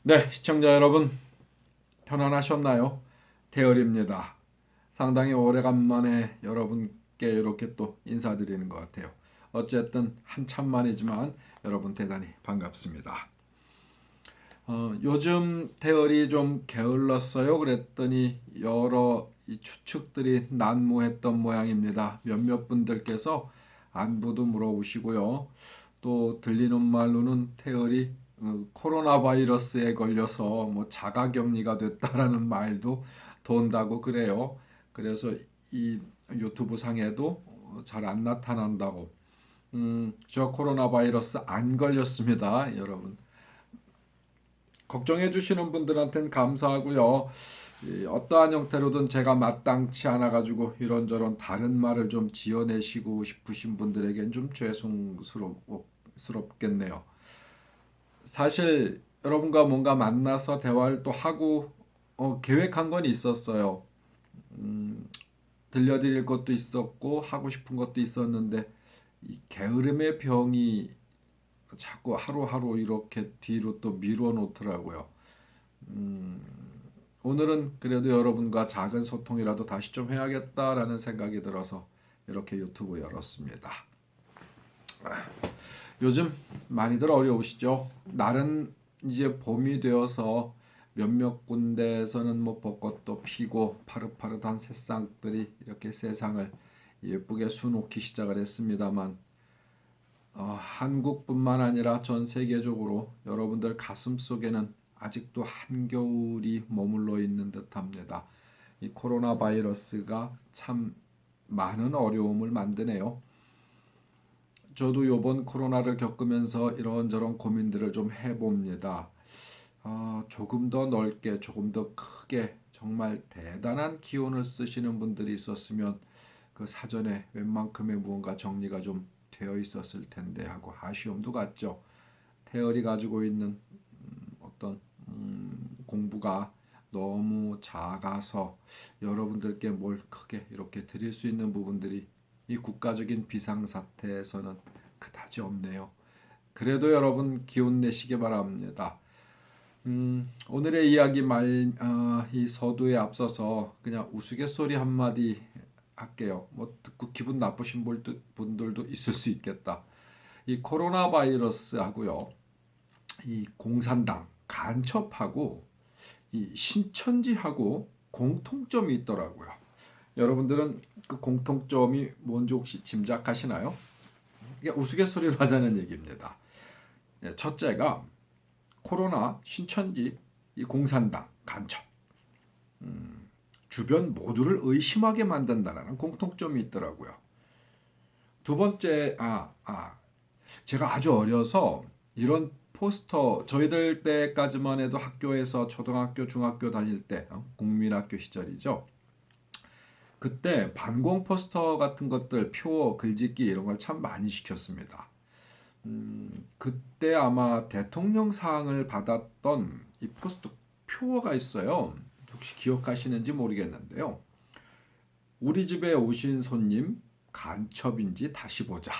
네, 시청자 여러분 편안하셨나요? 태열입니다. 상당히 오래간만에 여러분께 이렇게 또 인사드리는 것 같아요. 어쨌든 한참 만이지만 여러분 대단히 반갑습니다. 요즘 태열이 좀 게을렀어요. 그랬더니 여러 이 추측들이 난무했던 모양입니다. 몇몇 분들께서 안부도 물어보시고요. 또 들리는 말로는 태열이 코로나 바이러스에 걸려서 뭐 자가격리가 됐다라는 말도 돈다고 그래요. 그래서 이 유튜브 상에도 잘 안 나타난다고. 저 코로나 바이러스 안 걸렸습니다, 여러분. 걱정해 주시는 분들한테는 감사하고요. 어떠한 형태로든 제가 마땅치 않아 가지고 이런저런 다른 말을 좀 지어내시고 싶으신 분들에겐 좀 죄송스럽겠네요. 사실 여러분과 뭔가 만나서 대화를 또 하고 계획한 건 있었어요. 음, 들려드릴 것도 있었고 하고 싶은 것도 있었는데 이 게으름의 병이 자꾸 하루하루 이렇게 뒤로 또 미뤄 놓더라고요. 음, 오늘은 그래도 여러분과 작은 소통이라도 다시 좀 해야겠다라는 생각이 들어서 이렇게 유튜브 열었습니다. 요즘 많이들 어려우시죠? 날은 이제 봄이 되어서 몇몇 군데에서는 뭐 벚꽃도 피고 파릇파릇한 새싹들이 이렇게 세상을 예쁘게 수놓기 시작을 했습니다만 한국뿐만 아니라 전 세계적으로 여러분들 가슴 속에는 아직도 한겨울이 머물러 있는 듯합니다. 이 코로나 바이러스가 참 많은 어려움을 만드네요. 저도 요번 코로나를 겪으면서 이런저런 고민들을 좀 해봅니다. 조금 더 넓게, 조금 더 크게 정말 대단한 기운을 쓰시는 분들이 있었으면 그 사전에 웬만큼의 무언가 정리가 좀 되어 있었을 텐데 하고 아쉬움도 갔죠. 태열이 가지고 있는 어떤 공부가 너무 작아서 여러분들께 뭘 크게 이렇게 드릴 수 있는 부분들이 이 국가적인 비상사태에서는 그다지 없네요. 그래도 여러분 기운 내시기 바랍니다. 오늘의 이야기 이 서두에 앞서서 그냥 우스갯소리 한마디 할게요. 뭐 듣고 기분 나쁘신 분들도 있을 수 있겠다. 이 코로나 바이러스하고요, 이 공산당 간첩하고 이 신천지하고 공통점이 있더라고요. 여러분들은 그 공통점이 뭔지 혹시 짐작하시나요? 이게 우스갯소리로 하자는 얘기입니다. 예, 첫째가 코로나, 신천지, 이 공산당, 간첩, 주변 모두를 의심하게 만든다는 공통점이 있더라고요. 두 번째, 제가 아주 어려서 이런 포스터, 저희들 때까지만 해도 학교에서 초등학교, 중학교 다닐 때, 국민학교 시절이죠. 그때 반공 포스터 같은 것들, 표, 글짓기 이런 걸 참 많이 시켰습니다. 그때 아마 대통령상을 받았던 이 포스터 표어가 있어요. 혹시 기억하시는지 모르겠는데요. 우리 집에 오신 손님 간첩인지 다시 보자.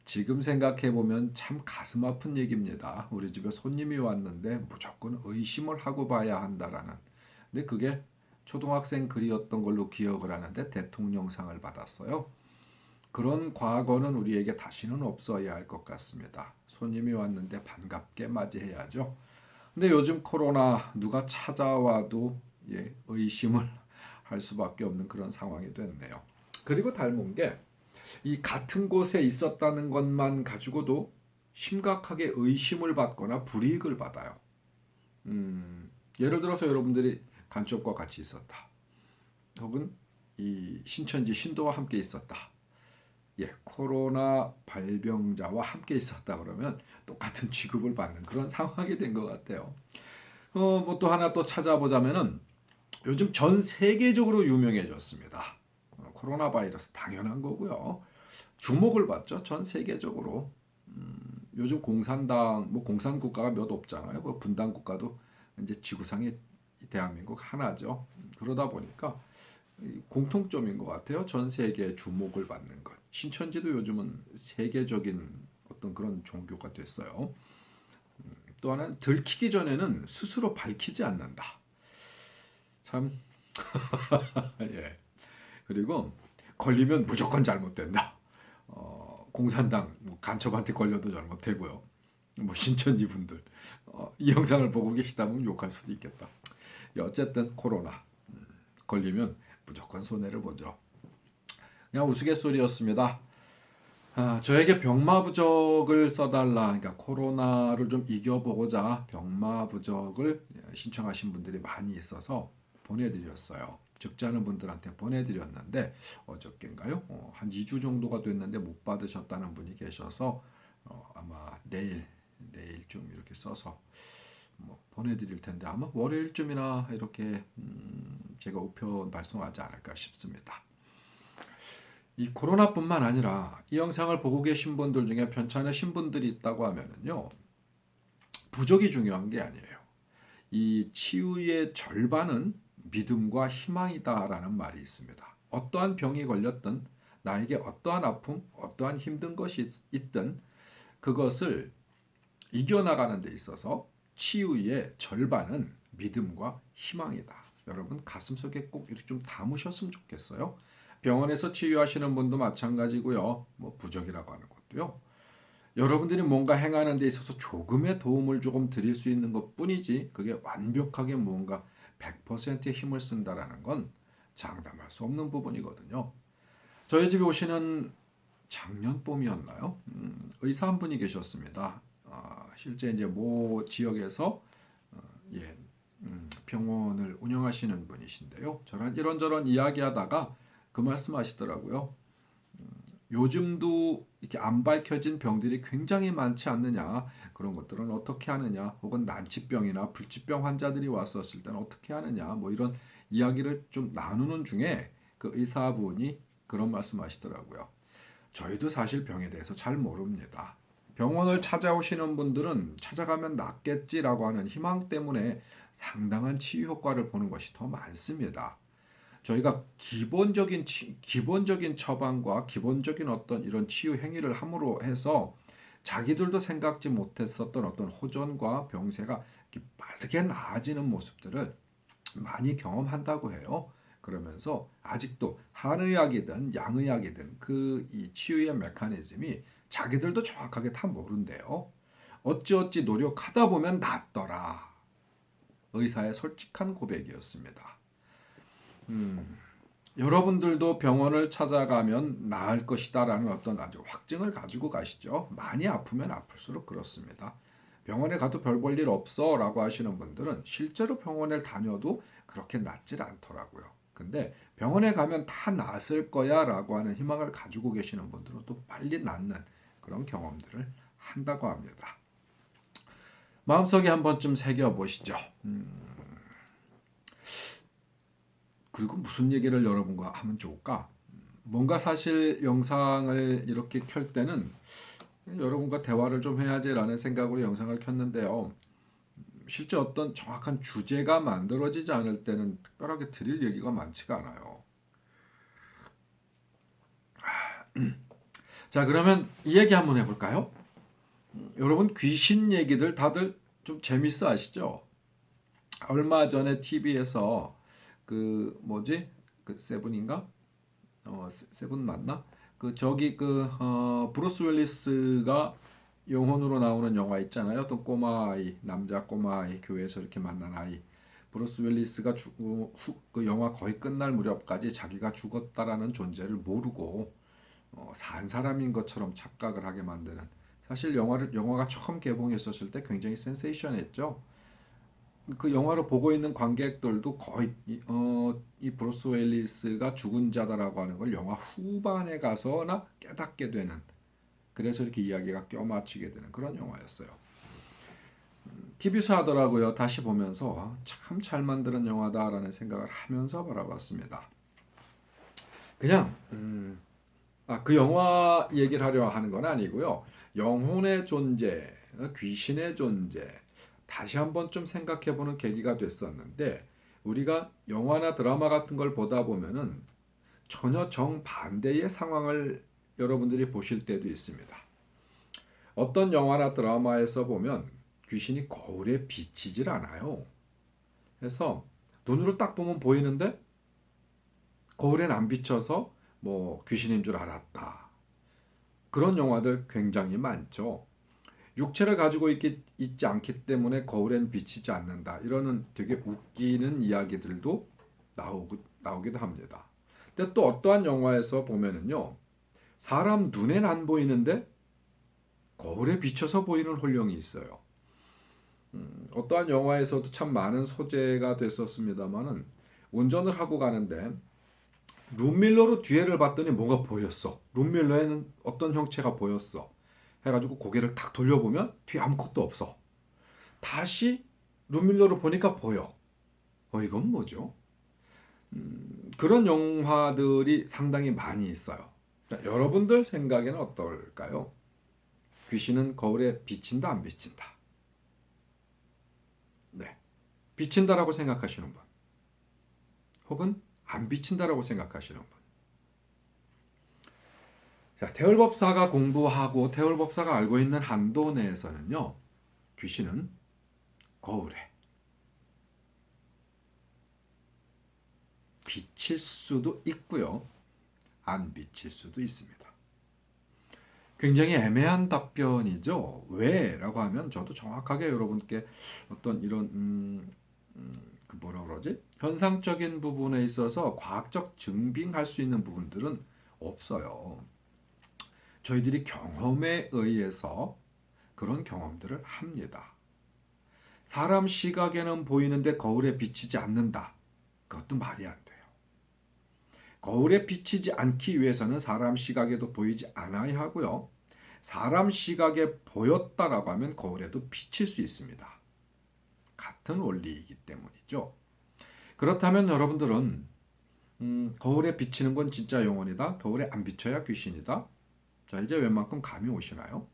지금 생각해 보면 참 가슴 아픈 얘기입니다. 우리 집에 손님이 왔는데 무조건 의심을 하고 봐야 한다라는. 근데 그게 초등학생 글이었던 걸로 기억을 하는데 대통령상을 받았어요. 그런 과거는 우리에게 다시는 없어야 할 것 같습니다. 손님이 왔는데 반갑게 맞이해야죠. 근데 요즘 코로나 누가 찾아와도 의심을 할 수밖에 없는 그런 상황이 됐네요. 그리고 닮은 게 이 같은 곳에 있었다는 것만 가지고도 심각하게 의심을 받거나 불이익을 받아요. 예를 들어서 여러분들이 간첩과 같이 있었다. 혹은 이 신천지 신도와 함께 있었다. 코로나 발병자와 함께 있었다 그러면 똑같은 취급을 받는 그런 상황이 된 것 같아요. 뭐 또 하나 또 찾아보자면은 요즘 전 세계적으로 유명해졌습니다. 코로나 바이러스 당연한 거고요. 주목을 받죠. 전 세계적으로. 요즘 공산당 뭐 공산 국가가 몇 없잖아요. 뭐 분단 국가도 이제 지구상에 대한민국 하나죠. 그러다 보니까 공통점인 것 같아요. 전 세계의 주목을 받는 것. 신천지도 요즘은 세계적인 어떤 그런 종교가 됐어요. 또 하나는 들키기 전에는 스스로 밝히지 않는다. 참 예. 그리고 걸리면 무조건 잘못된다. 공산당 뭐 간첩한테 걸려도 잘못되고요. 뭐 신천지 분들 이 영상을 보고 계시다면 욕할 수도 있겠다. 어쨌든 코로나 걸리면 무조건 손해를 보죠. 그냥 우스갯소리였습니다. 저에게 병마부적을 써달라. 그러니까 코로나를 좀 이겨보고자 병마부적을 신청하신 분들이 많이 있어서 보내드렸어요. 적지 않은 분들한테 보내드렸는데 어저께인가요? 한 2주 정도가 됐는데 못 받으셨다는 분이 계셔서 아마 내일쯤 이렇게 써서 뭐 보내드릴 텐데 아마 월요일쯤이나 이렇게 제가 우편 발송하지 않을까 싶습니다. 이 코로나뿐만 아니라 이 영상을 보고 계신 분들 중에 편찮으신 분들이 있다고 하면은요, 부족이 중요한 게 아니에요. 이 치유의 절반은 믿음과 희망이다라는 말이 있습니다. 어떠한 병이 걸렸든 나에게 어떠한 아픔, 어떠한 힘든 것이 있든 그것을 이겨나가는 데 있어서 치유의 절반은 믿음과 희망이다. 여러분 가슴속에 꼭 이렇게 좀 담으셨으면 좋겠어요. 병원에서 치유하시는 분도 마찬가지고요. 뭐 부적이라고 하는 것도요. 여러분들이 뭔가 행하는 데 있어서 조금의 도움을 조금 드릴 수 있는 것뿐이지 그게 완벽하게 뭔가 100%의 힘을 쓴다라는 건 장담할 수 없는 부분이거든요. 저희 집에 오시는 작년 봄이었나요? 의사 한 분이 계셨습니다. 실제 이제 모 지역에서 예, 병원을 운영하시는 분이신데요. 저랑 이런저런 이야기하다가 그 말씀하시더라고요. 요즘도 이렇게 안 밝혀진 병들이 굉장히 많지 않느냐, 그런 것들은 어떻게 하느냐, 혹은 난치병이나 불치병 환자들이 왔었을 때는 어떻게 하느냐, 뭐 이런 이야기를 좀 나누는 중에 그 의사분이 그런 말씀하시더라고요. 저희도 사실 병에 대해서 잘 모릅니다. 병원을 찾아오시는 분들은 찾아가면 낫겠지라고 하는 희망 때문에 상당한 치유 효과를 보는 것이 더 많습니다. 저희가 기본적인 처방과 기본적인 어떤 이런 치유 행위를 함으로 해서 자기들도 생각지 못했었던 어떤 호전과 병세가 빠르게 나아지는 모습들을 많이 경험한다고 해요. 그러면서 아직도 한의학이든 양의학이든 그 이 치유의 메커니즘이 자기들도 정확하게 다 모른대요. 어찌어찌 노력하다 보면 낫더라. 의사의 솔직한 고백이었습니다. 여러분들도 병원을 찾아가면 나을 것이다라는 어떤 아주 확증을 가지고 가시죠. 많이 아프면 아플수록 그렇습니다. 병원에 가도 별 볼 일 없어 라고 하시는 분들은 실제로 병원에 다녀도 그렇게 낫질 않더라고요. 근데 병원에 가면 다 나았을 거야 라고 하는 희망을 가지고 계시는 분들은 또 빨리 낫는 그런 경험들을 한다고 합니다. 마음속에 한 번쯤 새겨보시죠. 그리고 무슨 얘기를 여러분과 하면 좋을까? 뭔가 사실 영상을 이렇게 켤 때는 여러분과 대화를 좀 해야지라는 생각으로 영상을 켰는데요. 실제 어떤 정확한 주제가 만들어지지 않을 때는 특별하게 드릴 얘기가 많지가 않아요. 자, 그러면 이 얘기 한번 해볼까요? 여러분 귀신 얘기들 다들 좀 재밌어 하시죠? 얼마 전에 TV에서 그 뭐지? 그 세븐인가? 세븐 맞나? 그 저기 브루스 윌리스가 영혼으로 나오는 영화 있잖아요. 어떤 꼬마 아이, 남자 꼬마 아이 교회에서 이렇게 만난 아이. 브루스 윌리스가 그 영화 거의 끝날 무렵까지 자기가 죽었다라는 존재를 모르고 산 사람인 것처럼 착각을 하게 만드는. 사실 영화가 처음 개봉했었을 때 굉장히 센세이션했죠. 그 영화를 보고 있는 관객들도 거의 이 브루스 윌리스가 죽은 자다라고 하는 걸 영화 후반에 가서나 깨닫게 되는, 그래서 이렇게 이야기가 껴맞추게 되는 그런 영화였어요. TV에서 하더라고요. 다시 보면서 참 잘 만드는 영화다라는 생각을 하면서 바라봤습니다. 그냥 그 영화 얘기를 하려 하는 건 아니고요. 영혼의 존재, 귀신의 존재, 다시 한번 좀 생각해보는 계기가 됐었는데, 우리가 영화나 드라마 같은 걸 보다 보면은 전혀 정반대의 상황을 여러분들이 보실 때도 있습니다. 어떤 영화나 드라마에서 보면 귀신이 거울에 비치질 않아요. 그래서 눈으로 딱 보면 보이는데 거울엔 안 비쳐서 뭐 귀신인 줄 알았다. 그런 영화들 굉장히 많죠. 육체를 가지고 있지 않기 때문에 거울엔 비치지 않는다. 이러는 되게 웃기는 이야기들도 나오기도 합니다. 근데 또 어떠한 영화에서 보면은요, 사람 눈엔 안 보이는데 거울에 비쳐서 보이는 혼령이 있어요. 어떠한 영화에서도 참 많은 소재가 됐었습니다만은 운전을 하고 가는데 룸밀러로 뒤에를 봤더니 뭐가 보였어. 룸밀러에는 어떤 형체가 보였어. 해가지고 고개를 탁 돌려보면 뒤에 아무것도 없어. 다시 룸밀러로 보니까 보여. 이건 뭐죠? 그런 영화들이 상당히 많이 있어요. 여러분들 생각에는 어떨까요? 귀신은 거울에 비친다, 안 비친다? 네. 비친다라고 생각하시는 분. 혹은 안 비친다라고 생각하시는 분. 자, 태울법사가 공부하고 태울법사가 알고 있는 한도 내에서는요. 귀신은 거울에 비칠 수도 있고요. 안 비칠 수도 있습니다. 굉장히 애매한 답변이죠. 왜? 라고 하면 저도 정확하게 여러분께 어떤 이런 그 뭐라 그러지? 현상적인 부분에 있어서 과학적 증빙할 수 있는 부분들은 없어요. 저희들이 경험에 의해서 그런 경험들을 합니다. 사람 시각에는 보이는데 거울에 비치지 않는다. 그것도 말이 안 돼요. 거울에 비치지 않기 위해서는 사람 시각에도 보이지 않아야 하고요. 사람 시각에 보였다라고 하면 거울에도 비칠 수 있습니다. 같은 원리이기 때문이죠. 그렇다면 여러분들은 거울에 비치는 건 진짜 영혼이다. 거울에 안 비쳐야 귀신이다. 자, 이제 웬만큼 감이 오시나요?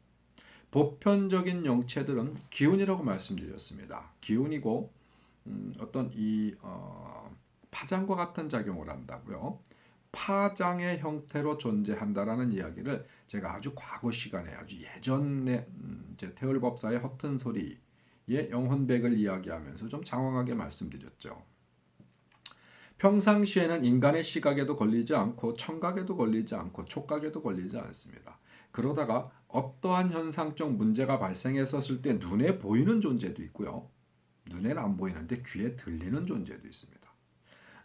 보편적인 영체들은 기운이라고 말씀드렸습니다. 기운이고 어떤 파장과 같은 작용을 한다고요. 파장의 형태로 존재한다라는 이야기를 제가 아주 과거 시간에 아주 예전에 제 태울법사의 허튼 소리의 영혼백을 이야기하면서 좀 장황하게 말씀드렸죠. 평상시에는 인간의 시각에도 걸리지 않고 청각에도 걸리지 않고 촉각에도 걸리지 않습니다. 그러다가 어떠한 현상적 문제가 발생했었을 때 눈에 보이는 존재도 있고요. 눈에는 안 보이는데 귀에 들리는 존재도 있습니다.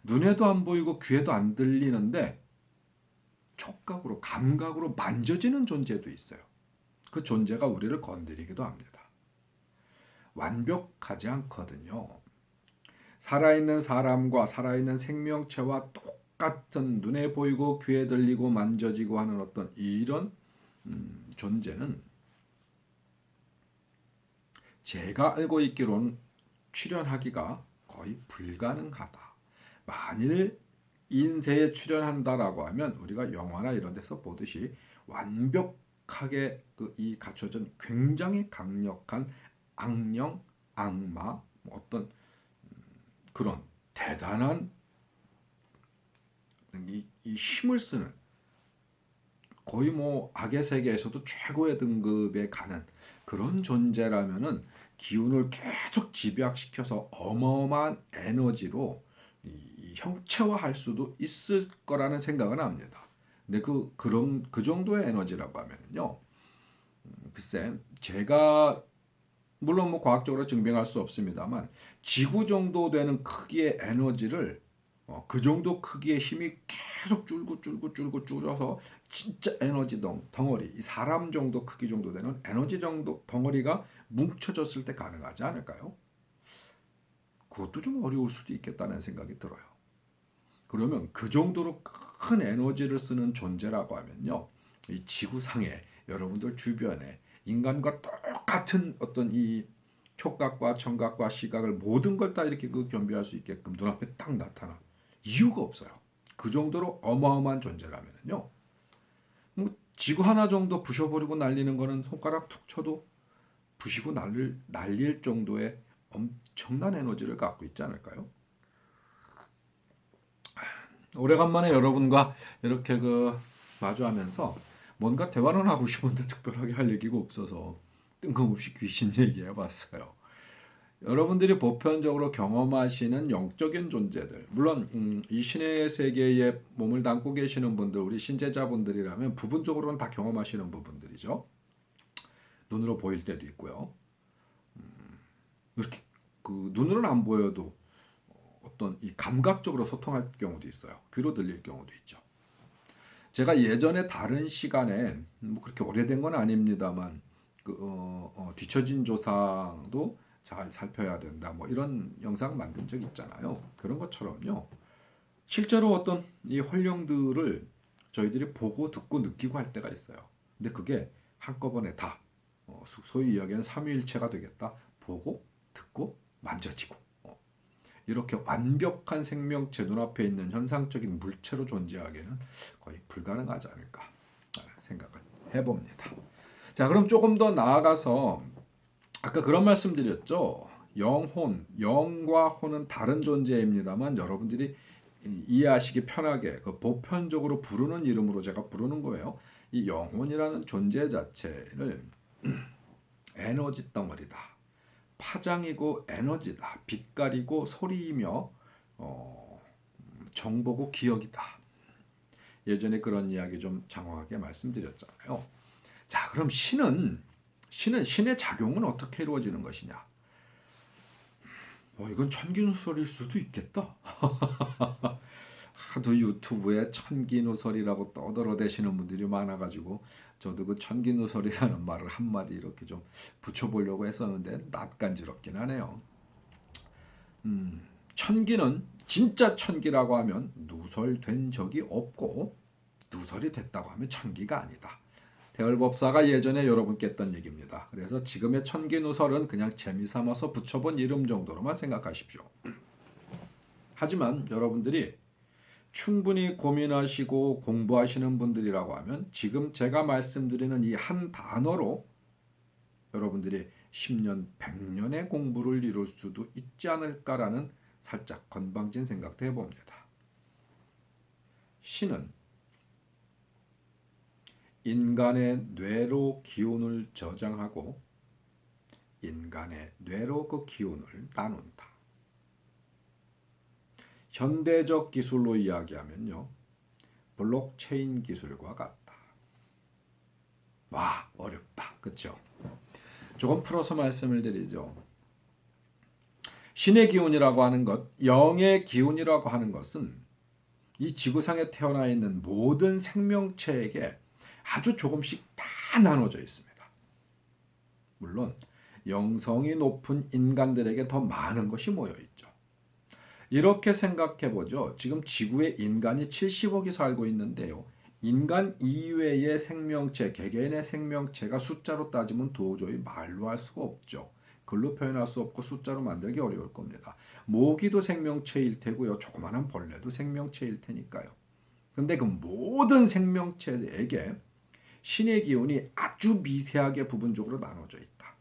눈에도 안 보이고 귀에도 안 들리는데 촉각으로, 감각으로 만져지는 존재도 있어요. 그 존재가 우리를 건드리기도 합니다. 완벽하지 않거든요. 살아있는 사람과 살아있는 생명체와 똑같은 눈에 보이고 귀에 들리고 만져지고 하는 어떤 이런 존재는 제가 알고 있기로는 출현하기가 거의 불가능하다. 만일 인세에 출현한다라고 하면 우리가 영화나 이런 데서 보듯이 완벽하게 이 갖춰진 굉장히 강력한 악령, 악마, 어떤 그런 대단한 이 힘을 쓰는 거의 뭐 악의 세계에서도 최고의 등급에 가는 그런 존재라면은 기운을 계속 집약시켜서 어마어마한 에너지로 형체화할 수도 있을 거라는 생각은 합니다. 근데 그 정도의 에너지라고 하면요, 글쎄 제가 물론 뭐 과학적으로 증명할 수 없습니다만 지구 정도 되는 크기의 에너지를 그 정도 크기의 힘이 계속 줄어서 진짜 에너지 덩어리, 사람 정도 크기 정도 되는 에너지 정도 덩어리가 뭉쳐졌을 때 가능하지 않을까요? 그것도 좀 어려울 수도 있겠다는 생각이 들어요. 그러면 그 정도로 큰 에너지를 쓰는 존재라고 하면요, 이 지구상에 여러분들 주변에 인간과 똑같은 어떤 이 촉각과 청각과 시각을 모든 걸 다 이렇게 겸비할 수 있게끔 눈앞에 딱 나타나 이유가 없어요. 그 정도로 어마어마한 존재라면요. 뭐 지구 하나 정도 부셔버리고 날리는 거는 손가락 툭 쳐도 부시고 날릴 정도의 엄청난 에너지를 갖고 있지 않을까요? 오래간만에 여러분과 이렇게 마주하면서 뭔가 대화는 하고 싶은데 특별하게 할 얘기가 없어서 뜬금없이 귀신 얘기해 봤어요. 여러분들이 보편적으로 경험하시는 영적인 존재들, 물론 이 신의 세계에 몸을 담고 계시는 분들, 우리 신제자분들이라면 부분적으로는 다 경험하시는 부분들이죠. 눈으로 보일 때도 있고요. 이렇게 그 눈으로는 안 보여도 어떤 이 감각적으로 소통할 경우도 있어요. 귀로 들릴 경우도 있죠. 제가 예전에 다른 시간에 뭐 그렇게 오래된 건 아닙니다만 뒤처진 조상도 잘 살펴야 된다. 뭐 이런 영상 만든 적 있잖아요. 그런 것처럼요. 실제로 어떤 이 활령들을 저희들이 보고 듣고 느끼고 할 때가 있어요. 근데 그게 한꺼번에 다 소위 이야기하는 삼위일체가 되겠다. 보고 듣고 만져지고 이렇게 완벽한 생명체 눈앞에 있는 현상적인 물체로 존재하기는 거의 불가능하지 않을까 생각을 해봅니다. 자, 그럼 조금 더 나아가서 아까 그런 말씀드렸죠. 영혼, 영과 혼은 다른 존재입니다만 여러분들이 이해하시기 편하게 그 보편적으로 부르는 이름으로 제가 부르는 거예요. 이 영혼이라는 존재 자체를 에너지 덩어리다. 파장이고 에너지다. 빛깔이고 소리이며 정보고 기억이다. 예전에 그런 이야기 좀 장황하게 말씀드렸잖아요. 자, 그럼 신의 작용은 어떻게 이루어지는 것이냐? 이건 천기누설일 수도 있겠다. 하도 유튜브에 천기누설이라고 떠들어대시는 분들이 많아가지고 저도 그 천기누설이라는 말을 한마디 이렇게 좀 붙여보려고 했었는데 낯간지럽긴 하네요. 천기는 진짜 천기라고 하면 누설된 적이 없고 누설이 됐다고 하면 천기가 아니다. 대월법사가 예전에 여러분께 했던 얘기입니다. 그래서 지금의 천기누설은 그냥 재미삼아서 붙여본 이름 정도로만 생각하십시오. 하지만 여러분들이 충분히 고민하시고 공부하시는 분들이라고 하면 지금 제가 말씀드리는 이 한 단어로 여러분들이 10년, 100년의 공부를 이룰 수도 있지 않을까라는 살짝 건방진 생각도 해봅니다. 신은 인간의 뇌로 기운을 저장하고 인간의 뇌로 그 기운을 나눈다. 현대적 기술로 이야기하면요. 블록체인 기술과 같다. 와, 어렵다. 그렇죠? 조금 풀어서 말씀을 드리죠. 신의 기운이라고 하는 것, 영의 기운이라고 하는 것은 이 지구상에 태어나 있는 모든 생명체에게 아주 조금씩 다 나눠져 있습니다. 물론 영성이 높은 인간들에게 더 많은 것이 모여 있죠. 이렇게 생각해 보죠. 지금 지구에 인간이 70억이 살고 있는데요. 인간 이외의 생명체, 개개인의 생명체가 숫자로 따지면 도저히 말로 할 수가 없죠. 글로 표현할 수 없고 숫자로 만들기 어려울 겁니다. 모기도 생명체일 테고요. 조그마한 벌레도 생명체일 테니까요. 근데 그 모든 생명체에게 신의 기운이 아주 미세하게 부분적으로 나눠져 있다.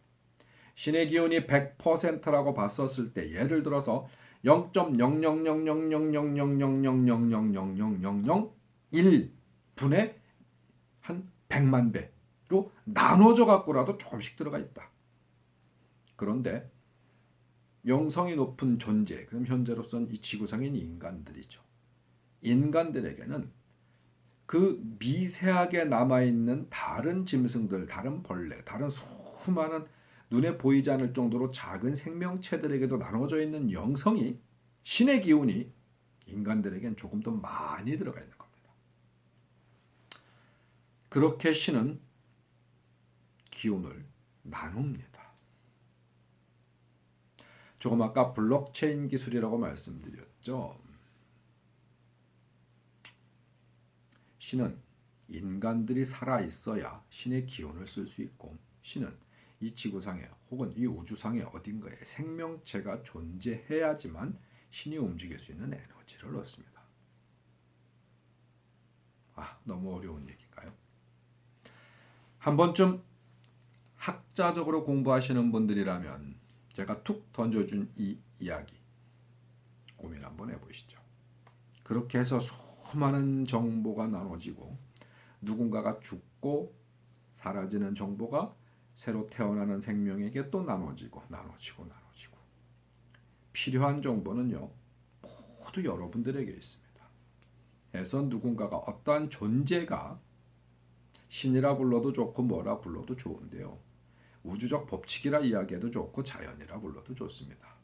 신의 기운이 100%라고 봤었을 때 예를 들어서 0.000000000000001분의 한 100만 배로 나눠져 갖고라도 조금씩 들어가 있다. 그런데 영성이 높은 존재, 그럼 현재로서는 이 지구상인 인간들이죠. 인간들에게는 그 미세하게 남아있는 다른 짐승들, 다른 벌레, 다른 수많은 눈에 보이지 않을 정도로 작은 생명체들에게도 나눠져 있는 영성이 신의 기운이 인간들에겐 조금 더 많이 들어가 있는 겁니다. 그렇게 신은 기운을 나눕니다. 조금 아까 블록체인 기술이라고 말씀드렸죠. 신은 인간들이 살아 있어야 신의 기운을 쓸 수 있고 신은 이 지구상에 혹은 이 우주상에 어딘가에 생명체가 존재해야지만 신이 움직일 수 있는 에너지를 얻습니다. 너무 어려운 얘기인가요? 한 번쯤 학자적으로 공부하시는 분들이라면 제가 툭 던져준 이 이야기 고민 한번 해보시죠. 그렇게 해서 수많은 정보가 나눠지고 누군가가 죽고 사라지는 정보가 새로 태어나는 생명에게 또 나눠지고 필요한 정보는요 모두 여러분들에게 있습니다. 해서 누군가가 어떠한 존재가 신이라 불러도 좋고 뭐라 불러도 좋은데요. 우주적 법칙이라 이야기해도 좋고 자연이라 불러도 좋습니다.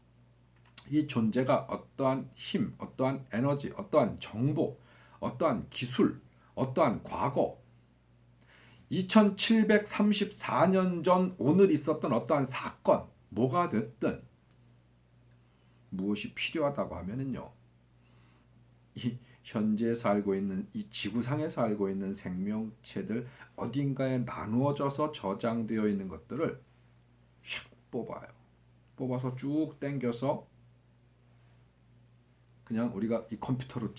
이 존재가 어떠한 힘, 어떠한 에너지, 어떠한 정보, 어떠한 기술, 어떠한 과거, 2734년 전 오늘 있었던 어떠한 사건, 뭐가 됐든 무엇이 필요하다고 하면은요. 이 현재 살고 있는 이 지구상에 살고 있는 생명체들 어딘가에 나누어져서 저장되어 있는 것들을 샥 뽑아요. 뽑아서 쭉 당겨서 그냥 우리가 이 컴퓨터로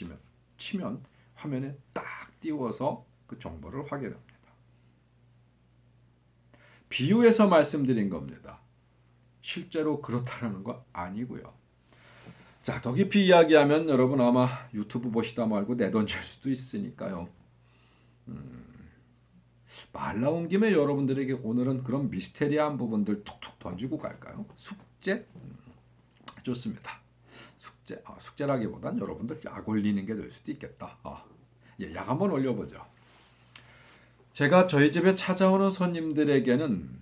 치면 화면에 딱 띄워서 그 정보를 확인합니다. 비유해서 말씀드린 겁니다. 실제로 그렇다는 거 아니고요. 자, 더 깊이 이야기하면 여러분 아마 유튜브 보시다 말고 내던질 수도 있으니까요. 말 나온 김에 여러분들에게 오늘은 그런 미스테리한 부분들 툭툭 던지고 갈까요? 숙제? 좋습니다. 숙제라기보단 여러분들 약 올리는 게 될 수도 있겠다. 약 한번 올려보죠. 제가 저희 집에 찾아오는 손님들에게는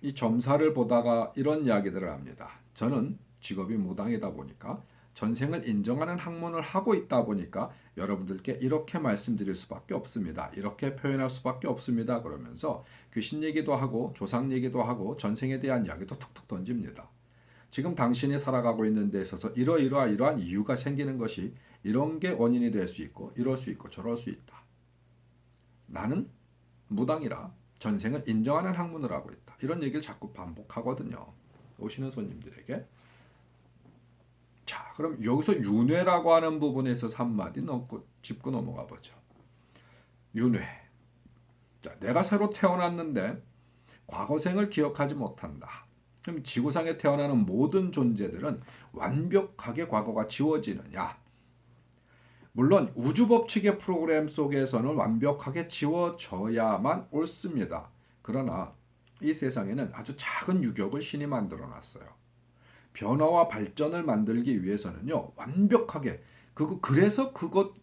이 점사를 보다가 이런 이야기들을 합니다. 저는 직업이 무당이다 보니까 전생을 인정하는 학문을 하고 있다 보니까 여러분들께 이렇게 말씀드릴 수밖에 없습니다. 이렇게 표현할 수밖에 없습니다. 그러면서 귀신 얘기도 하고 조상 얘기도 하고 전생에 대한 이야기도 툭툭 던집니다. 지금 당신이 살아가고 있는 데 있어서 이러한 이유가 생기는 것이 이런 게 원인이 될 수 있고 이럴 수 있고 저럴 수 있다. 나는 무당이라 전생을 인정하는 학문을 하고 있다. 이런 얘기를 자꾸 반복하거든요. 오시는 손님들에게. 자, 그럼 여기서 윤회라고 하는 부분에 있어서 한마디 짚고 넘어가 보죠. 윤회. 자, 내가 새로 태어났는데 과거생을 기억하지 못한다. 그럼 지구상에 태어나는 모든 존재들은 완벽하게 과거가 지워지느냐? 물론 우주 법칙의 프로그램 속에서는 완벽하게 지워져야만 옳습니다. 그러나 이 세상에는 아주 작은 유격을 신이 만들어 놨어요. 변화와 발전을 만들기 위해서는요. 완벽하게 그래서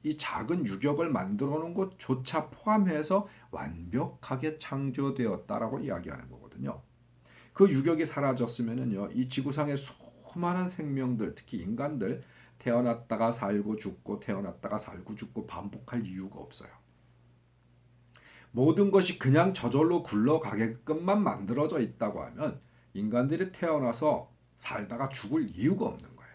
이 작은 유격을 만들어 놓은 것조차 포함해서 완벽하게 창조되었다라고 이야기하는 거거든요. 그 유격이 사라졌으면은요. 이 지구상의 수많은 생명들, 특히 인간들 태어났다가 살고 죽고 태어났다가 살고 죽고 반복할 이유가 없어요. 모든 것이 그냥 저절로 굴러가게끔만 만들어져 있다고 하면 인간들이 태어나서 살다가 죽을 이유가 없는 거예요.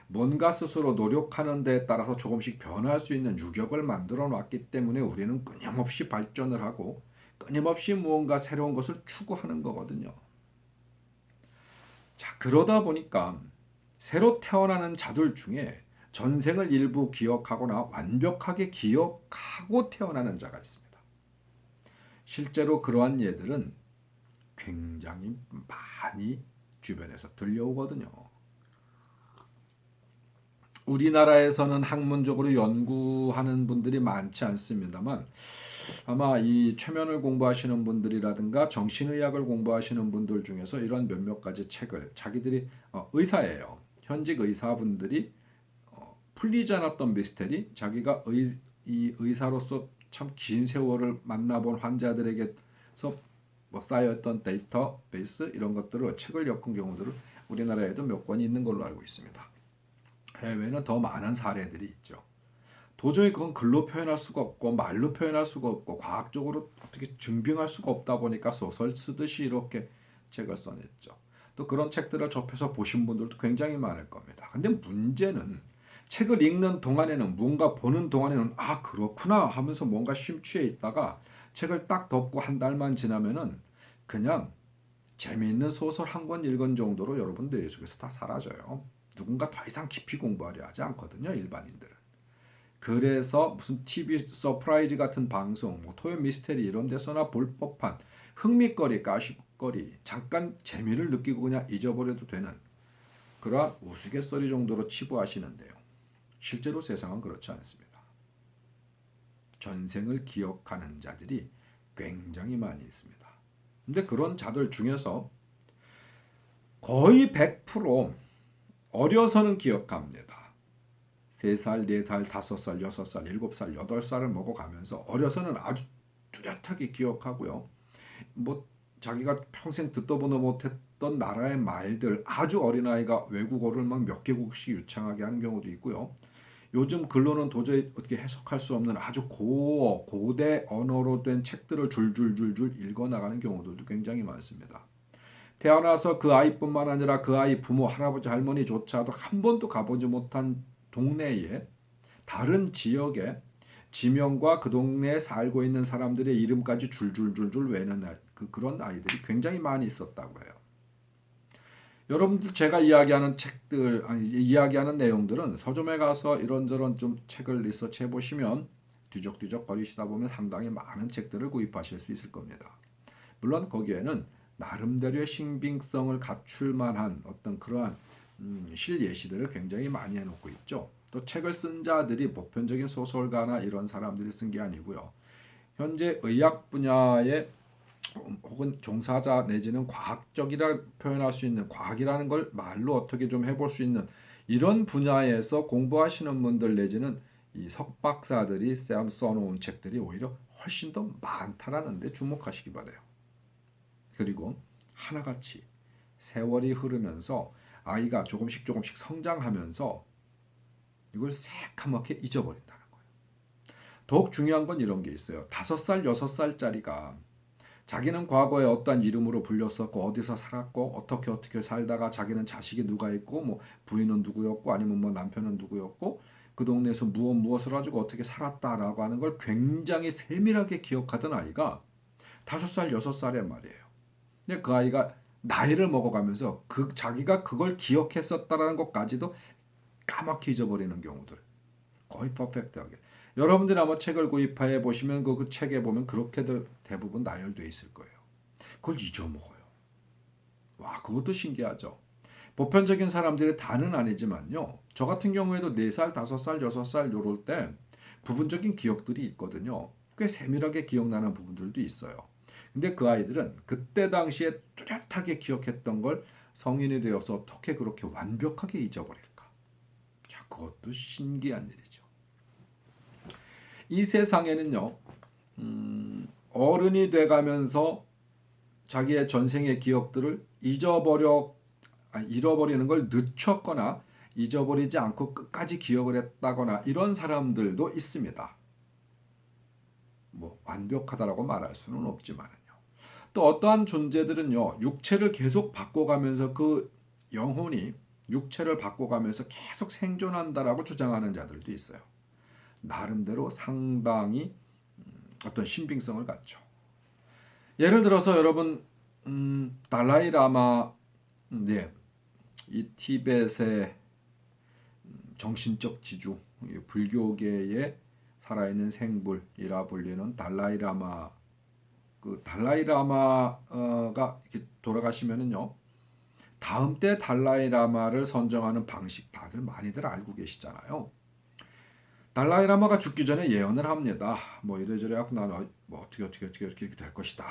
뭔가 스스로 노력하는 데에 따라서 조금씩 변할 수 있는 유격을 만들어 놨기 때문에 우리는 끊임없이 발전을 하고 끊임없이 무언가 새로운 것을 추구하는 거거든요. 자, 그러다 보니까 새로 태어나는 자들 중에 전생을 일부 기억하거나 완벽하게 기억하고 태어나는 자가 있습니다. 실제로 그러한 예들은 굉장히 많이 주변에서 들려오거든요. 우리나라에서는 학문적으로 연구하는 분들이 많지 않습니다만 아마 이 최면을 공부하시는 분들이라든가 정신의학을 공부하시는 분들 중에서 이런 몇몇 가지 책을 자기들이 의사예요. 현직 의사분들이 풀리지 않았던 미스테리, 자기가 이 의사로서 참 긴 세월을 만나본 환자들에게서 쌓여있던 데이터베이스 이런 것들을 책을 엮은 경우들을 우리나라에도 몇 권이 있는 걸로 알고 있습니다. 해외에는 더 많은 사례들이 있죠. 도저히 그건 글로 표현할 수가 없고 말로 표현할 수가 없고 과학적으로 어떻게 증빙할 수가 없다 보니까 소설 쓰듯이 이렇게 책을 써냈죠. 또 그런 책들을 접해서 보신 분들도 굉장히 많을 겁니다. 근데 문제는 책을 읽는 동안에는 뭔가 보는 동안에는 그렇구나 하면서 뭔가 심취해 있다가 책을 딱 덮고 한 달만 지나면은 그냥 재미있는 소설 한 권 읽은 정도로 여러분 뇌 속에서 다 사라져요. 누군가 더 이상 깊이 공부하려 하지 않거든요. 일반인들은. 그래서 무슨 TV 서프라이즈 같은 방송, 토요 미스테리 이런 데서나 볼 법한 흥미거리, 가십거리, 잠깐 재미를 느끼고 그냥 잊어버려도 되는 그러한 우스갯소리 정도로 치부하시는데요. 실제로 세상은 그렇지 않습니다. 전생을 기억하는 자들이 굉장히 많이 있습니다. 근데 그런 자들 중에서 거의 100% 어려서는 기억합니다. 3살, 4살, 5살, 6살, 7살, 8살을 먹어가면서 어려서는 아주 뚜렷하게 기억하고요. 뭐 자기가 평생 듣도 보도 못했던 나라의 말들, 아주 어린아이가 외국어를 막 몇 개국씩 유창하게 하는 경우도 있고요. 요즘 글로는 도저히 어떻게 해석할 수 없는 아주 고대 언어로 된 책들을 줄줄줄줄 읽어나가는 경우들도 굉장히 많습니다. 태어나서 그 아이뿐만 아니라 그 아이 부모, 할아버지, 할머니조차도 한 번도 가보지 못한 동네에, 다른 지역에 지명과 그 동네에 살고 있는 사람들의 이름까지 줄줄줄줄 외는 그런 아이들이 굉장히 많이 있었다고 해요. 여러분들 제가 이야기하는 책들, 이야기하는 내용들은 서점에 가서 이런저런 좀 책을 리서치해 보시면 뒤적뒤적 거리시다 보면 상당히 많은 책들을 구입하실 수 있을 겁니다. 물론 거기에는 나름대로의 신빙성을 갖출 만한 어떤 그러한 실예시들을 굉장히 많이 해놓고 있죠. 또 책을 쓴 자들이 보편적인 소설가나 이런 사람들이 쓴 게 아니고요. 현재 의학 분야의 혹은 종사자 내지는 과학적이라 표현할 수 있는, 과학이라는 걸 말로 어떻게 좀 해볼 수 있는 이런 분야에서 공부하시는 분들 내지는 이 석박사들이 써놓은 책들이 오히려 훨씬 더 많다라는 데 주목하시기 바래요. 그리고 하나같이 세월이 흐르면서 아이가 조금씩 성장하면서 이걸 새카맣게 잊어버린다는 거예요. 더욱 중요한 건 이런 게 있어요. 5살, 6살짜리가 자기는 과거에 어떤 이름으로 불렸었고 어디서 살았고 어떻게 살다가 자기는 자식이 누가 있고 뭐 부인은 누구였고 아니면 뭐 남편은 누구였고 그 동네에서 무엇을 가지고 어떻게 살았다라고 하는 걸 굉장히 세밀하게 기억하던 아이가 5살, 6살의 말이에요. 근데 그 아이가 나이를 먹어가면서 자기가 그걸 기억했었다라는 것까지도 까맣게 잊어버리는 경우들 거의 퍼펙트하게. 여러분들이 아마 책을 구입해 보시면 그 책에 보면 그렇게들 대부분 나열되어 있을 거예요. 그걸 잊어먹어요. 와, 그것도 신기하죠. 보편적인 사람들이 다는 아니지만요. 저 같은 경우에도 4살, 5살, 6살 요럴 때 부분적인 기억들이 있거든요. 꽤 세밀하게 기억나는 부분들도 있어요. 근데 그 아이들은 그때 당시에 뚜렷하게 기억했던 걸 성인이 되어서 어떻게 그렇게 완벽하게 잊어버릴까? 자, 그것도 신기한 일이죠. 이 세상에는요, 어른이 돼가면서 자기의 전생의 기억들을 잃어버리는 걸 늦췄거나 잊어버리지 않고 끝까지 기억을 했다거나 이런 사람들도 있습니다. 뭐 완벽하다라고 말할 수는 없지만은요. 또 어떠한 존재들은요, 육체를 계속 바꿔가면서 그 영혼이 육체를 바꿔가면서 계속 생존한다라고 주장하는 자들도 있어요. 나름대로 상당히 어떤 신빙성을 갖죠. 예를 들어서 여러분 달라이 라마, 네, 이 티벳의 정신적 지주, 불교계의 살아있는 생불이라 불리는 달라이 라마, 그 달라이 라마가 이렇게 돌아가시면은요, 다음 때 달라이 라마를 선정하는 방식 다들 많이들 알고 계시잖아요. 달라이 라마가 죽기 전에 예언을 합니다. 뭐 이래저래 하고 나는 뭐 어떻게 이렇게 될 것이다.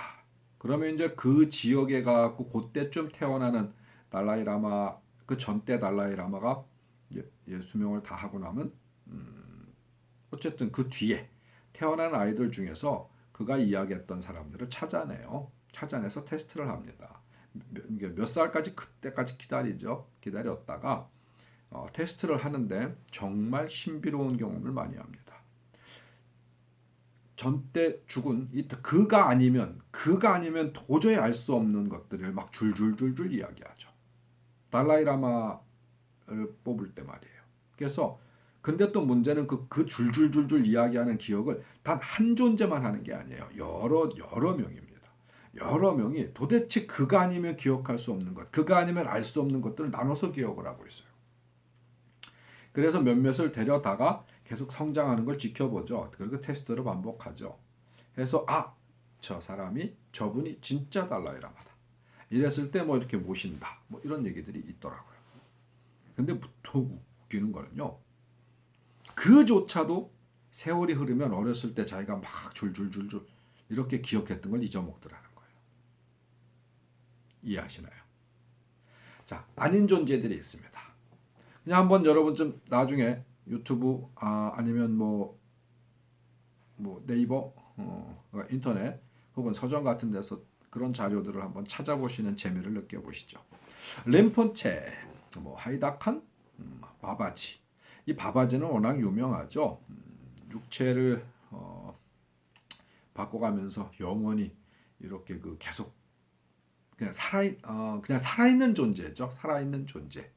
그러면 이제 그 지역에 가고 그때쯤 태어나는 달라이 라마, 그 전때 달라이 라마가 수명을 다 하고 나면 어쨌든 그 뒤에 태어난 아이들 중에서 그가 이야기했던 사람들을 찾아내요. 찾아내서 테스트를 합니다. 몇 살까지 그때까지 기다렸다가 테스트를 하는데 정말 신비로운 경험을 많이 합니다. 전때 죽은 그가 아니면 도저히 알 수 없는 것들을 막 줄줄줄줄 이야기하죠. 달라이라마를 뽑을 때 말이에요. 그래서 근데 또 문제는 그 줄줄줄줄 이야기하는 기억을 단 한 존재만 하는 게 아니에요. 여러 명입니다. 여러 명이 도대체 그가 아니면 기억할 수 없는 것, 그가 아니면 알 수 없는 것들을 나눠서 기억을 하고 있어요. 그래서 몇몇을 데려다가 계속 성장하는 걸 지켜보죠. 그리고 테스트를 반복하죠. 해서 저분이 진짜 달라이라마다. 이랬을 때 뭐 이렇게 모신다. 뭐 이런 얘기들이 있더라고요. 근데 더 웃기는 거는요. 그조차도 세월이 흐르면 어렸을 때 자기가 막 줄줄줄줄 이렇게 기억했던 걸 잊어먹더라는 거예요. 이해하시나요? 자, 아닌 존재들이 있습니다. 그냥 한번 여러분 좀 나중에 유튜브 아니면 뭐 네이버 인터넷 혹은 서점 같은 데서 그런 자료들을 한번 찾아보시는 재미를 느껴보시죠. 림폰체, 뭐 하이다칸, 바바지. 이 바바지는 워낙 유명하죠. 육체를 바꿔가면서 영원히 이렇게 그 계속 그냥 살아있는 존재죠. 살아있는 존재.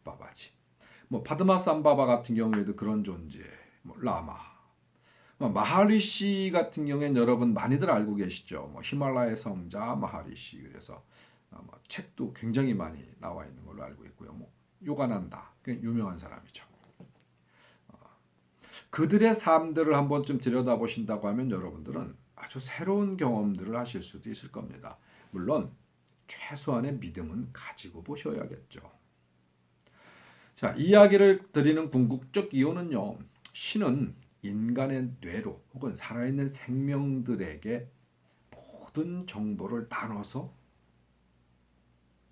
바바지. 뭐 파드마산바바 같은 경우에도 그런 존재. 뭐 라마. 마하리시 같은 경우에는 여러분 많이들 알고 계시죠. 뭐 히말라야 성자 마하리시. 그래서 책도 굉장히 많이 나와 있는 걸로 알고 있고요. 뭐 요가난다. 유명한 사람이죠. 그들의 삶들을 한번 좀 들여다보신다고 하면 여러분들은 아주 새로운 경험들을 하실 수도 있을 겁니다. 물론 최소한의 믿음은 가지고 보셔야겠죠. 자, 이야기를 드리는 궁극적 이유는요. 신은 인간의 뇌로 혹은 살아있는 생명들에게 모든 정보를 나눠서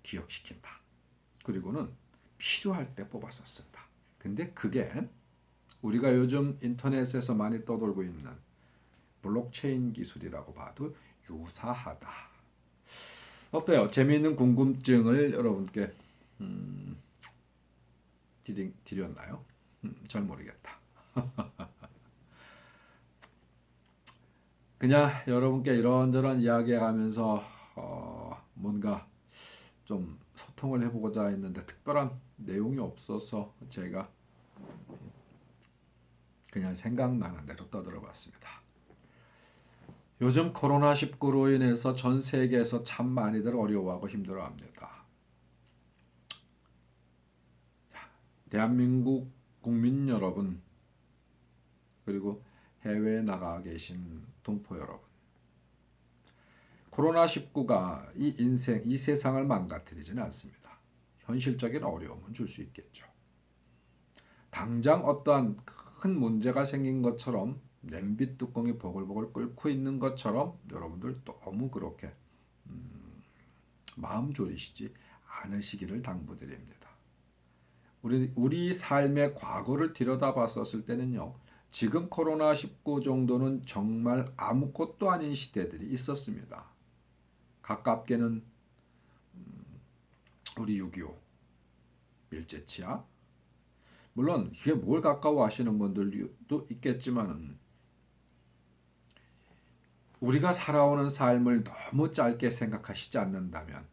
기억시킨다. 그리고는 필요할 때 뽑아서 쓴다. 근데 그게 우리가 요즘 인터넷에서 많이 떠돌고 있는 블록체인 기술이라고 봐도 유사하다. 어때요? 재미있는 궁금증을 여러분께 드렸나요? 잘 모르겠다. 그냥 여러분께 이런저런 이야기해가면서 뭔가 좀 소통을 해보고자 했는데 특별한 내용이 없어서 제가 그냥 생각나는 대로 떠들어봤습니다. 요즘 코로나19로 인해서 전 세계에서 참 많이들 어려워하고 힘들어합니다. 대한민국 국민 여러분, 그리고 해외에 나가 계신 동포 여러분, 코로나19가 이 인생, 이 세상을 망가뜨리지는 않습니다. 현실적인 어려움은 줄 수 있겠죠. 당장 어떠한 큰 문제가 생긴 것처럼 냄비 뚜껑이 보글보글 끓고 있는 것처럼 여러분들 너무 그렇게 마음 졸이시지 않으시기를 당부드립니다. 우리 삶의 과거를 들여다봤었을 때는요. 지금 코로나19 정도는 정말 아무것도 아닌 시대들이 있었습니다. 가깝게는 우리 6.25 일제치하, 물론 이게 뭘 가까워 하시는 분들도 있겠지만 우리가 살아오는 삶을 너무 짧게 생각하시지 않는다면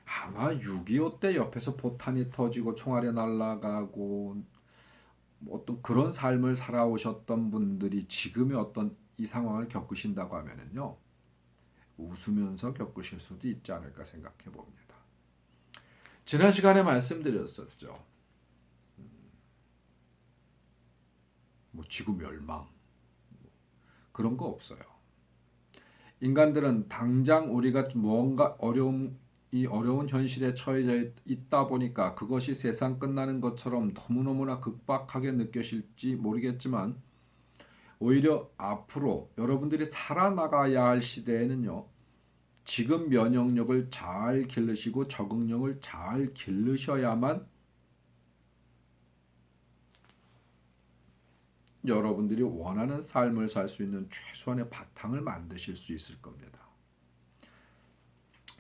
아마 6.25 때 옆에서 포탄이 터지고 총알이 날아가고 어떤 그런 삶을 살아오셨던 분들이 지금의 어떤 이 상황을 겪으신다고 하면은요, 웃으면서 겪으실 수도 있지 않을까 생각해 봅니다. 지난 시간에 말씀드렸었죠. 뭐 지구 멸망 그런 거 없어요. 인간들은 당장 우리가 무언가 이 어려운 현실에 처해져 있다 보니까 그것이 세상 끝나는 것처럼 너무너무나 급박하게 느껴질지 모르겠지만 오히려 앞으로 여러분들이 살아나가야 할 시대에는요. 지금 면역력을 잘 기르시고 적응력을 잘 기르셔야만 여러분들이 원하는 삶을 살 수 있는 최소한의 바탕을 만드실 수 있을 겁니다.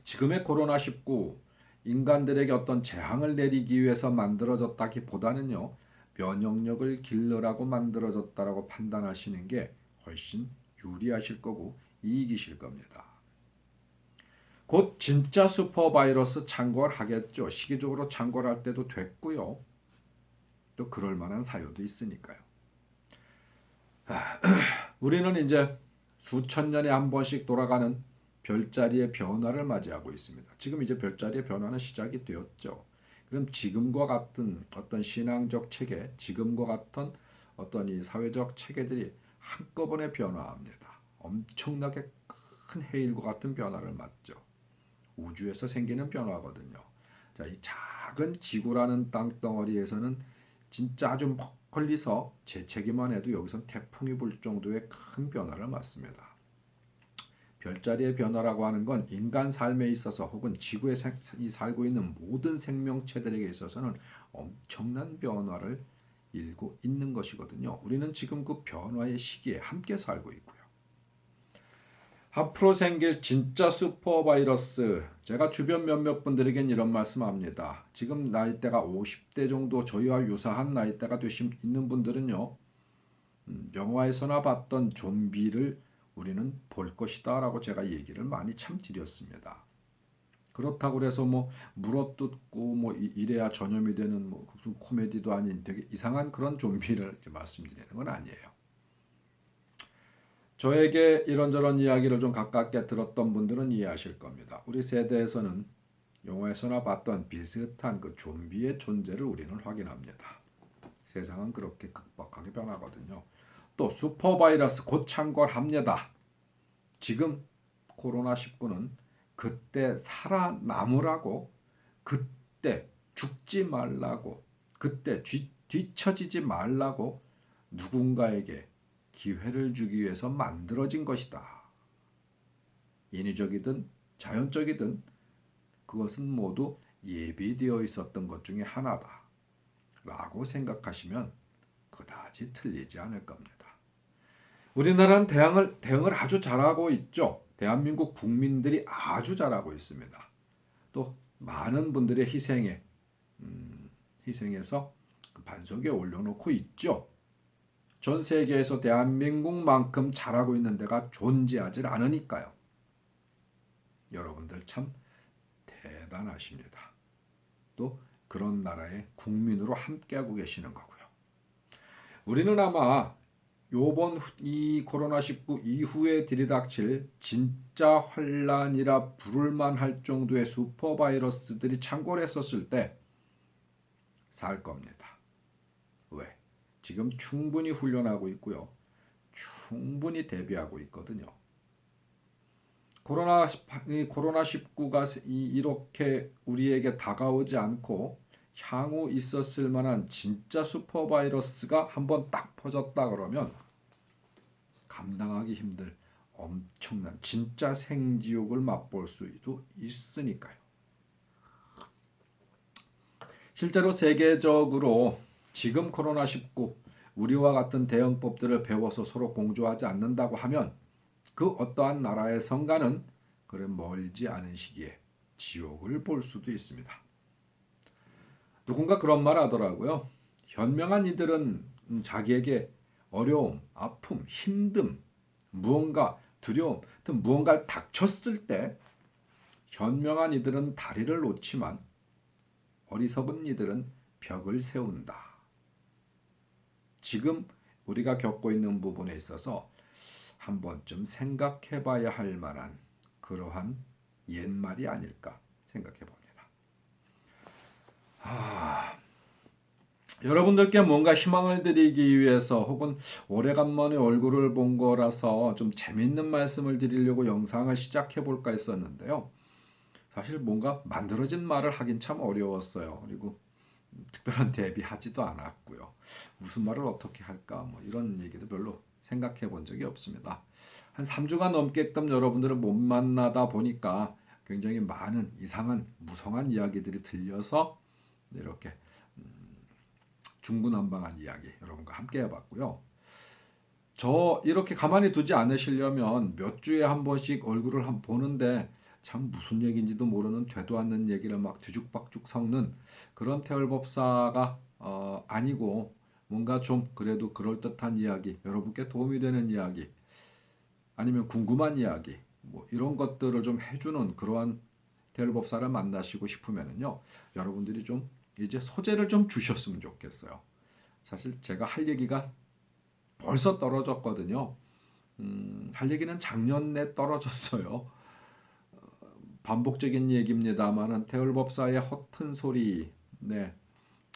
지금의 코로나19 인간들에게 어떤 재앙을 내리기 위해서 만들어졌다기보다는요. 면역력을 기르라고 만들어졌다라고 판단하시는 게 훨씬 유리하실 거고 이익이실 겁니다. 곧 진짜 슈퍼바이러스 창궐 하겠죠. 시기적으로 창궐할 때도 됐고요. 또 그럴 만한 사유도 있으니까요. 우리는 이제 수천 년에 한 번씩 돌아가는 별자리의 변화를 맞이하고 있습니다. 지금 이제 별자리의 변화는 시작이 되었죠. 그럼 지금과 같은 어떤 신앙적 체계, 지금과 같은 어떤 이 사회적 체계들이 한꺼번에 변화합니다. 엄청나게 큰 해일과 같은 변화를 맞죠. 우주에서 생기는 변화거든요. 자, 이 작은 지구라는 땅덩어리에서는 진짜 아주 멀리서 재채기만 해도 여기서 태풍이 불 정도의 큰 변화를 맞습니다. 별자리의 변화라고 하는 건 인간 삶에 있어서 혹은 지구에 살고 있는 모든 생명체들에게 있어서는 엄청난 변화를 일고 있는 것이거든요. 우리는 지금 그 변화의 시기에 함께 살고 있고요. 앞으로 생길 진짜 슈퍼바이러스, 제가 주변 몇몇 분들에겐 이런 말씀합니다. 지금 나이대가 50대 정도 저희와 유사한 나이대가 있는 분들은요, 영화에서나 봤던 좀비를 우리는 볼 것이다 라고 제가 얘기를 많이 참 드렸습니다. 그렇다고 해서 뭐 물어뜯고 뭐 이래야 전염이 되는 뭐 무슨 코미디도 아닌 되게 이상한 그런 좀비를 이렇게 말씀드리는 건 아니에요. 저에게 이런저런 이야기를 좀 가깝게 들었던 분들은 이해하실 겁니다. 우리 세대에서는 영화에서나 봤던 비슷한 그 좀비의 존재를 우리는 확인합니다. 세상은 그렇게 급박하게 변하거든요. 또 슈퍼바이러스 곧 창궐합니다. 지금 코로나19는 그때 살아남으라고, 그때 죽지 말라고, 그때 뒤처지지 말라고 누군가에게 기회를 주기 위해서 만들어진 것이다. 인위적이든 자연적이든 그것은 모두 예비되어 있었던 것 중에 하나다 라고 생각하시면 그다지 틀리지 않을 겁니다. 우리나라는 대응을 아주 잘하고 있죠. 대한민국 국민들이 아주 잘하고 있습니다. 또 많은 분들의 희생해서 그 반석에 올려놓고 있죠. 전 세계에서 대한민국만큼 잘하고 있는 데가 존재하지 않으니까요. 여러분들 참 대단하십니다. 또 그런 나라의 국민으로 함께하고 계시는 거고요. 우리는 아마 요번 이 코로나19 이후에 들이닥칠 진짜 환란이라 부를만 할 정도의 슈퍼바이러스들이 창궐했었을 때 살 겁니다. 왜? 지금 충분히 훈련하고 있고요. 충분히 대비하고 있거든요. 코로나19가 이렇게 우리에게 다가오지 않고 향후 있었을 만한 진짜 슈퍼바이러스가 한번 딱 퍼졌다 그러면 감당하기 힘들 엄청난 진짜 생지옥을 맛볼 수도 있으니까요. 실제로 세계적으로 지금 코로나19 우리와 같은 대응법들을 배워서 서로 공조하지 않는다고 하면 그 어떠한 나라의 성가는 그래 멀지 않은 시기에 지옥을 볼 수도 있습니다. 누군가 그런 말 하더라고요. 현명한 이들은 자기에게 어려움, 아픔, 힘듦, 무언가 두려움 등 무언가를 닥쳤을 때 현명한 이들은 다리를 놓지만 어리석은 이들은 벽을 세운다. 지금 우리가 겪고 있는 부분에 있어서 한 번쯤 생각해 봐야 할 만한 그러한 옛말이 아닐까 생각해 봅니다. 여러분들께 뭔가 희망을 드리기 위해서 혹은 오래간만에 얼굴을 본 거라서 좀 재밌는 말씀을 드리려고 영상을 시작해 볼까 했었는데요. 사실 뭔가 만들어진 말을 하긴 참 어려웠어요. 그리고 특별한 대비하지도 않았고요. 무슨 말을 어떻게 할까 뭐 이런 얘기도 별로 생각해 본 적이 없습니다. 한 3주가 넘게끔 여러분들을 못 만나다 보니까 굉장히 많은 이상한 무성한 이야기들이 들려서 이렇게 중구난방한 이야기 여러분과 함께 해봤고요. 저 이렇게 가만히 두지 않으시려면 몇 주에 한 번씩 얼굴을 보는데 참 무슨 얘기인지도 모르는 되도 않는 얘기를 막 뒤죽박죽 섞는 그런 태월법사가 아니고 뭔가 좀 그래도 그럴듯한 이야기, 여러분께 도움이 되는 이야기, 아니면 궁금한 이야기 뭐 이런 것들을 좀 해주는 그러한 태월법사를 만나시고 싶으면은요, 여러분들이 좀 이제 소재를 좀 주셨으면 좋겠어요. 사실 제가 할 얘기가 벌써 떨어졌거든요. 할 얘기는 작년에 떨어졌어요. 반복적인 얘기입니다만은 태울법사의 허튼 소리, 네,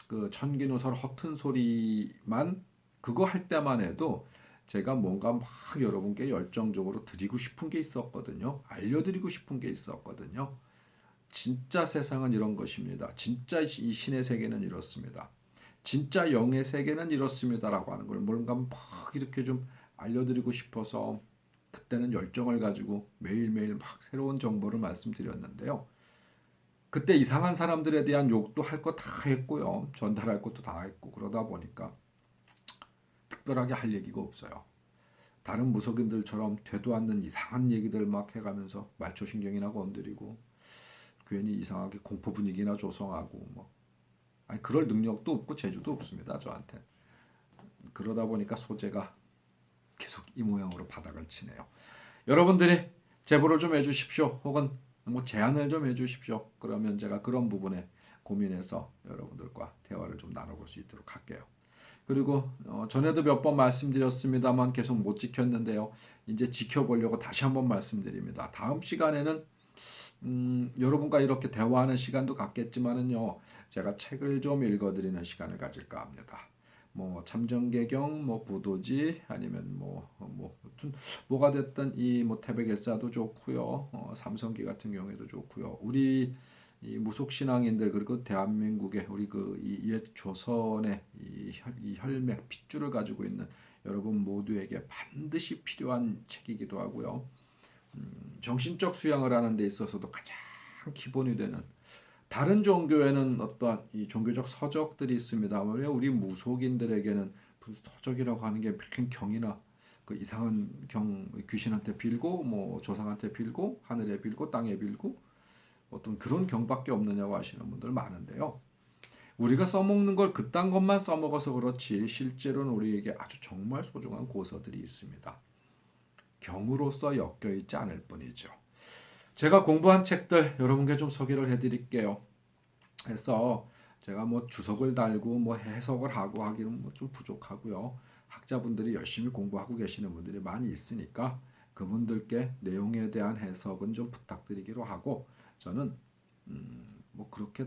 그 천기누설 허튼 소리만 그거 할 때만 해도 제가 뭔가 막 여러분께 열정적으로 드리고 싶은 게 있었거든요. 알려드리고 싶은 게 있었거든요. 진짜 세상은 이런 것입니다. 진짜 이 신의 세계는 이렇습니다. 진짜 영의 세계는 이렇습니다라고 하는 걸 뭔가 막 이렇게 좀 알려드리고 싶어서 그때는 열정을 가지고 매일매일 막 새로운 정보를 말씀드렸는데요. 그때 이상한 사람들에 대한 욕도 할 거 다 했고요. 전달할 것도 다 했고 그러다 보니까 특별하게 할 얘기가 없어요. 다른 무속인들처럼 되도 않는 이상한 얘기들 막 해가면서 말초신경이나 건드리고 괜히 이상하게 공포 분위기나 조성하고 뭐 아니 그럴 능력도 없고 재주도 없습니다. 저한테. 그러다 보니까 소재가 계속 이 모양으로 바닥을 치네요. 여러분들이 제보를 좀 해주십시오. 혹은 뭐 제안을 좀 해주십시오. 그러면 제가 그런 부분에 고민해서 여러분들과 대화를 좀 나눠볼 수 있도록 할게요. 그리고 전에도 몇 번 말씀드렸습니다만 계속 못 지켰는데요. 이제 지켜보려고 다시 한번 말씀드립니다. 다음 시간에는 여러분과 이렇게 대화하는 시간도 갖겠지만은요. 제가 책을 좀 읽어드리는 시간을 가질까 합니다. 뭐 참정계경, 뭐 부도지 아니면 무슨 뭐가 됐든 이 뭐 태백일사도 좋고요. 삼성기 같은 경우에도 좋고요. 우리 이 무속 신앙인들 그리고 대한민국의 우리 그 옛 조선의 이 혈맥 핏줄을 가지고 있는 여러분 모두에게 반드시 필요한 책이기도 하고요. 정신적 수양을 하는 데 있어서도 가장 기본이 되는 다른 종교에는 어떠한 이 종교적 서적들이 있습니다만 왜 우리 무속인들에게는 무슨 서적이라고 하는 게 무슨 경이나 그 이상한 경 귀신한테 빌고 뭐 조상한테 빌고 하늘에 빌고 땅에 빌고 어떤 그런 경밖에 없느냐고 하시는 분들 많은데요. 우리가 써먹는 걸 그딴 것만 써먹어서 그렇지 실제로는 우리에게 아주 정말 소중한 고서들이 있습니다. 경으로서 엮여있지 않을 뿐이죠. 제가 공부한 책들 여러분께 좀 소개를 해드릴게요. 해서 제가 뭐 주석을 달고 뭐 해석을 하고 하기는 뭐 좀 부족하고요. 학자분들이 열심히 공부하고 계시는 분들이 많이 있으니까 그분들께 내용에 대한 해석은 좀 부탁드리기로 하고 저는 뭐 그렇게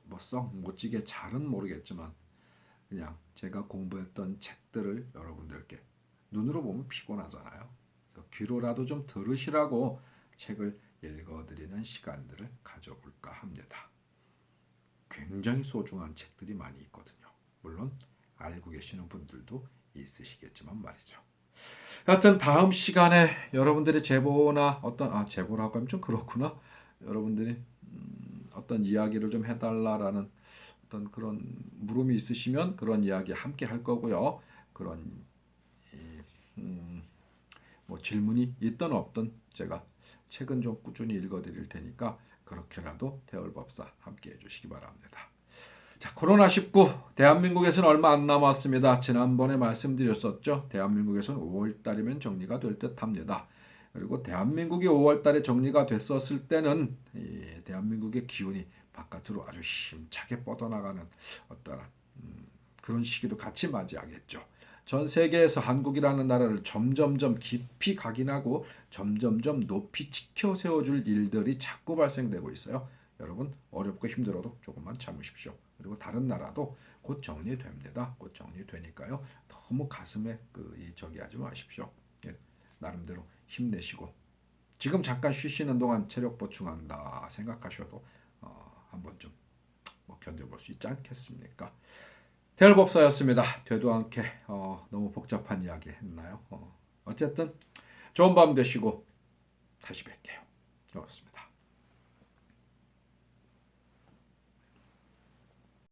뭐썩 멋지게 잘은 모르겠지만 그냥 제가 공부했던 책들을 여러분들께 눈으로 보면 피곤하잖아요. 그래서 귀로라도 좀 들으시라고 책을 읽어드리는 시간들을 가져볼까 합니다. 굉장히 소중한 책들이 많이 있거든요. 물론 알고 계시는 분들도 있으시겠지만 말이죠. 하여튼 다음 시간에 여러분들의 제보나 어떤 제보라고 하면 좀 그렇구나. 여러분들이 어떤 이야기를 좀 해달라라는 어떤 그런 물음이 있으시면 그런 이야기 함께 할 거고요. 그런 뭐 질문이 있든 없든 제가 책은 좀 꾸준히 읽어드릴 테니까 그렇게라도 대월법사 함께 해주시기 바랍니다. 자, 코로나19 대한민국에서는 얼마 안 남았습니다. 지난번에 말씀드렸었죠. 대한민국에서는 5월달이면 정리가 될 듯합니다. 그리고 대한민국이 5월달에 정리가 됐었을 때는 이 대한민국의 기운이 바깥으로 아주 힘차게 뻗어나가는 어떤 그런 시기도 같이 맞이하겠죠. 전 세계에서 한국이라는 나라를 점점점 깊이 각인하고 점점점 높이 지켜 세워줄 일들이 자꾸 발생되고 있어요. 여러분 어렵고 힘들어도 조금만 참으십시오. 그리고 다른 나라도 곧 정리됩니다. 곧 정리되니까요. 너무 가슴에 저기 하지 마십시오. 예, 나름대로 힘내시고 지금 잠깐 쉬시는 동안 체력 보충한다 생각하셔도 한번 좀 견뎌볼 수 있지 않겠습니까? 대열법사였습니다. 되도 않게 너무 복잡한 이야기 했나요? 어쨌든 좋은 밤 되시고 다시 뵐게요. 고맙습니다.